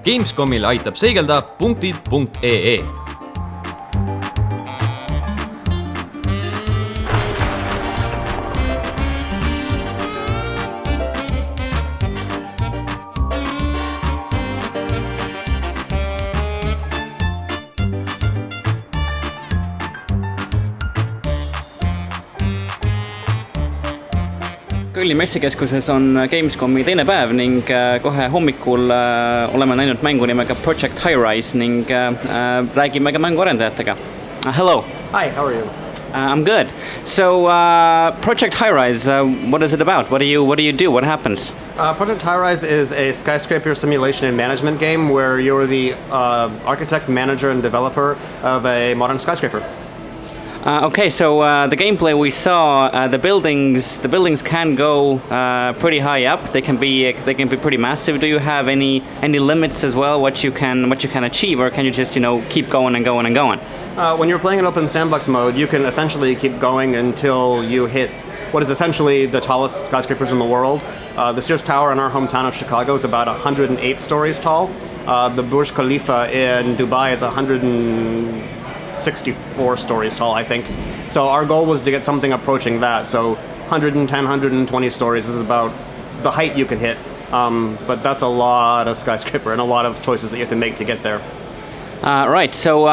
Gamescomil aitab seigelda punktid.ee. Kõlli messikeskuses on Gamescomi teine päev ning kohe hommikul oleme näinud mängu nimega Project Highrise ning räägime ka mänguarendajatega. Hello. Hi, how are you? I'm good. So Project Highrise, what is it about? What do you do? What happens? Project Highrise is a skyscraper simulation and management game where you're the architect, manager, and developer of a modern skyscraper. Okay, so the gameplay we saw, the buildings can go pretty high up. They can be pretty massive. Do you have any limits as well? What you can achieve, or can you just keep going and going and going? When you're playing in open sandbox mode, you can essentially keep going until you hit what is essentially the tallest skyscrapers in the world. The Sears Tower in our hometown of Chicago is about 108 stories tall. The Burj Khalifa in Dubai is 164 stories tall, I think. So our goal was to get something approaching that. So 110, 120 stories is about the height you can hit. But that's a lot of skyscraper and a lot of choices that you have to make to get there. Right. So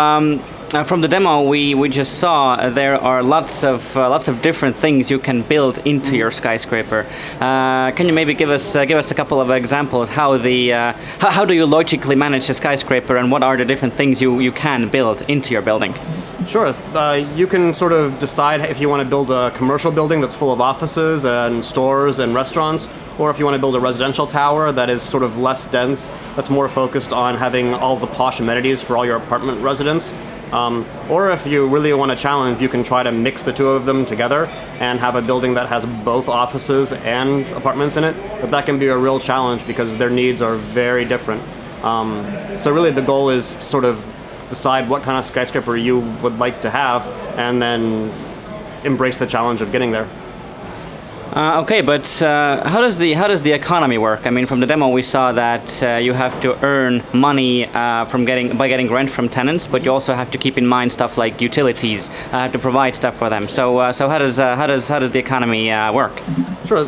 from the demo we just saw, there are lots of different things you can build into your skyscraper. Can you maybe give us a couple of examples how do you logically manage a skyscraper, and what are the different things you can build into your building? Sure. You can sort of decide if you want to build a commercial building that's full of offices and stores and restaurants, or if you want to build a residential tower that is sort of less dense, that's more focused on having all the posh amenities for all your apartment residents. Or if you really want a challenge, you can try to mix the two of them together and have a building that has both offices and apartments in it. But that can be a real challenge because their needs are very different. So really the goal is to sort of decide what kind of skyscraper you would like to have and then embrace the challenge of getting there. Okay, but how does the economy work? I mean, from the demo we saw that you have to earn money by getting rent from tenants, but you also have to keep in mind stuff like utilities, to provide stuff for them. So how does the economy work? Sure.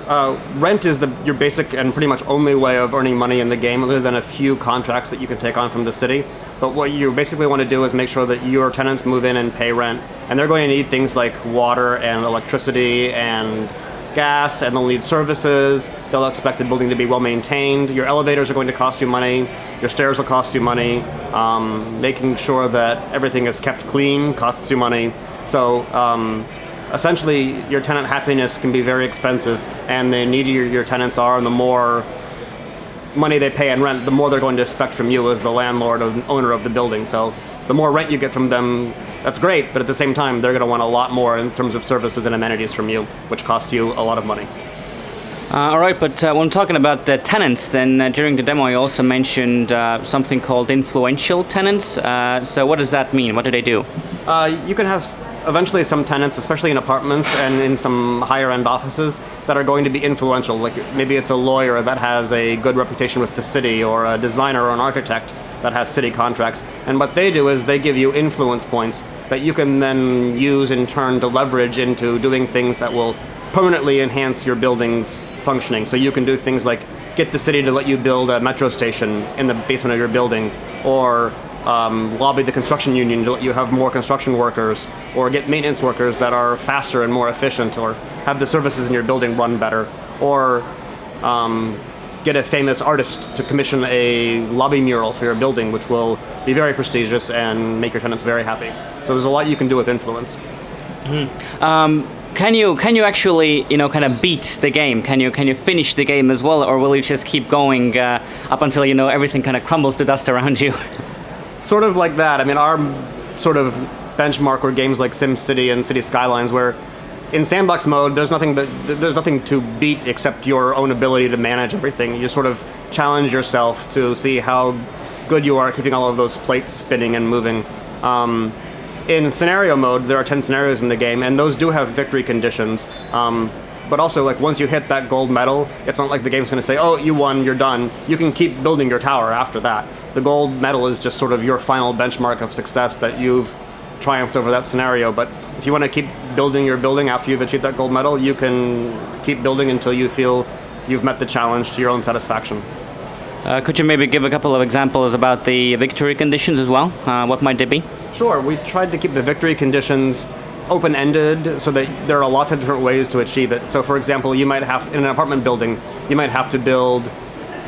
Rent is your basic and pretty much only way of earning money in the game, other than a few contracts that you can take on from the city. But what you basically want to do is make sure that your tenants move in and pay rent, and they're going to need things like water and electricity and gas, and they'll need services. They'll expect the building to be well maintained. Your elevators are going to cost you money. Your stairs will cost you money. Making sure that everything is kept clean costs you money. So essentially, your tenant happiness can be very expensive, and the needier your tenants are, and the more money they pay in rent, the more they're going to expect from you as the landlord or owner of the building. So the more rent you get from them, that's great, but at the same time, they're going to want a lot more in terms of services and amenities from you, which cost you a lot of money. All right, but when talking about the tenants, then during the demo you also mentioned something called influential tenants. So what does that mean? What do they do? You can have eventually some tenants, especially in apartments and in some higher-end offices, that are going to be influential. Like maybe it's a lawyer that has a good reputation with the city, or a designer or an architect that has city contracts. And what they do is they give you influence points that you can then use in turn to leverage into doing things that will permanently enhance your building's functioning. So you can do things like get the city to let you build a metro station in the basement of your building, or lobby the construction union to let you have more construction workers, or get maintenance workers that are faster and more efficient, or have the services in your building run better, or get a famous artist to commission a lobby mural for your building, which will be very prestigious and make your tenants very happy. So there's a lot you can do with influence. Mm-hmm. Can you actually kind of beat the game? Can you finish the game as well, or will you just keep going up until everything kind of crumbles to dust around you? Sort of like that. I mean, our sort of benchmark were games like SimCity and City Skylines, where in sandbox mode, there's nothing to beat except your own ability to manage everything. You sort of challenge yourself to see how good you are at keeping all of those plates spinning and moving. In scenario mode, there are 10 scenarios in the game, and those do have victory conditions. But also, like, once you hit that gold medal, it's not like the game's going to say, oh, you won, you're done. You can keep building your tower after that. The gold medal is just sort of your final benchmark of success that you've triumphed over that scenario. But if you want to keep building your building after you've achieved that gold medal, you can keep building until you feel you've met the challenge to your own satisfaction. Could you maybe give a couple of examples about the victory conditions as well? What might they be? Sure, we tried to keep the victory conditions open-ended so that there are lots of different ways to achieve it. So for example, you might have, in an apartment building, you might have to build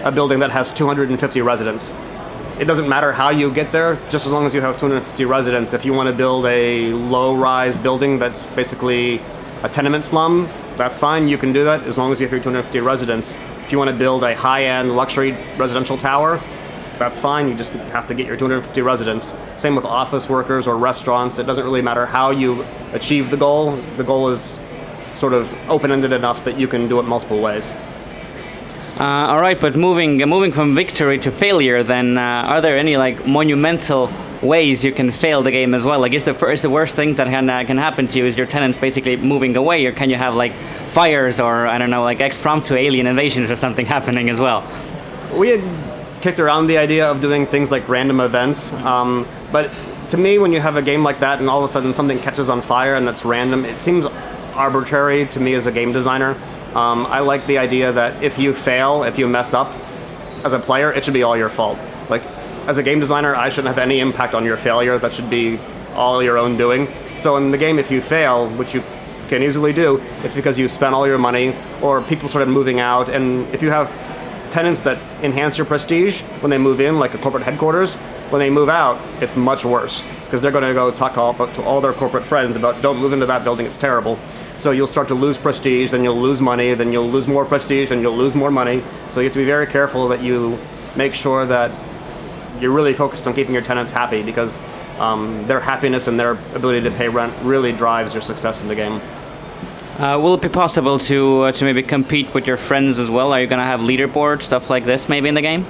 a building that has 250 residents. It doesn't matter how you get there, just as long as you have 250 residents. If you want to build a low-rise building that's basically a tenement slum, that's fine, you can do that as long as you have your 250 residents. If you want to build a high-end luxury residential tower, that's fine, you just have to get your 250 residents. Same with office workers or restaurants, it doesn't really matter how you achieve the goal. The goal is sort of open-ended enough that you can do it multiple ways. All right, but moving from victory to failure, then are there any like monumental ways you can fail the game as well? Like, is the worst thing that can happen to you is your tenants basically moving away, or can you have like fires or I don't know, like expromptu alien invasions or something happening as well? We had kicked around the idea of doing things like random events, but to me, when you have a game like that and all of a sudden something catches on fire and that's random, it seems arbitrary to me as a game designer. I like the idea that if you fail, if you mess up as a player, it should be all your fault. Like, as a game designer, I shouldn't have any impact on your failure. That should be all your own doing. So in the game, if you fail, which you can easily do, it's because you spent all your money or people started moving out. And if you have tenants that enhance your prestige when they move in, like a corporate headquarters, when they move out, it's much worse because they're going to go talk to all their corporate friends about don't move into that building, it's terrible. So you'll start to lose prestige, then you'll lose money, then you'll lose more prestige, then you'll lose more money. So you have to be very careful that you make sure that you're really focused on keeping your tenants happy because their happiness and their ability to pay rent really drives your success in the game. Will it be possible to maybe compete with your friends as well? Are you going to have leaderboards, stuff like this maybe in the game?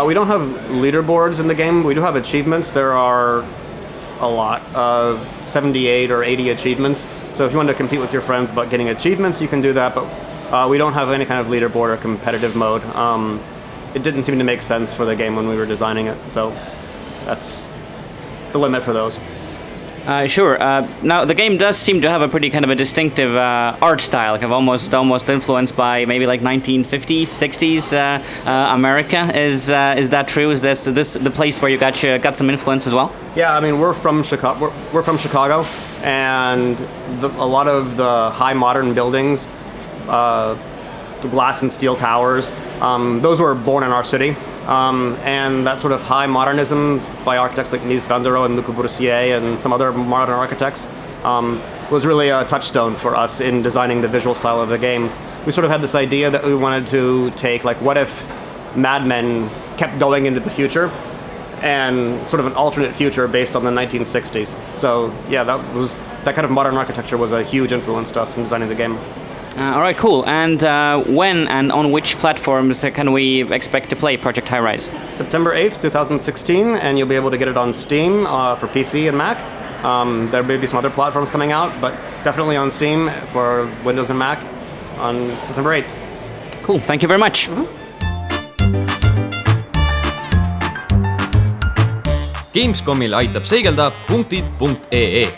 We don't have leaderboards in the game. We do have achievements. There are a lot, 78 or 80 achievements. So if you want to compete with your friends about getting achievements, you can do that, but we don't have any kind of leaderboard or competitive mode. It didn't seem to make sense for the game when we were designing it, so that's the limit for those. Sure. Now, the game does seem to have a pretty kind of a distinctive art style, like almost influenced by maybe like 1950s, 60s America. Is that true? Is this the place where you got some influence as well? Yeah, I mean, we're from Chicago. We're from Chicago, and a lot of the high modern buildings, the glass and steel towers, those were born in our city. And that sort of high modernism by architects like Mies van der Rohe and Le Corbusier and some other modern architects was really a touchstone for us in designing the visual style of the game. We sort of had this idea that we wanted to take, like, what if Mad Men kept going into the future and sort of an alternate future based on the 1960s. So yeah, that kind of modern architecture was a huge influence to us in designing the game. All right, cool. And when and on which platforms can we expect to play Project Highrise? September 8th, 2016, and you'll be able to get it on Steam for PC and Mac. There may be some other platforms coming out, but definitely on Steam for Windows and Mac on September 8th. Cool, thank you very much. Gamescomil aitab seigelda punktid.ee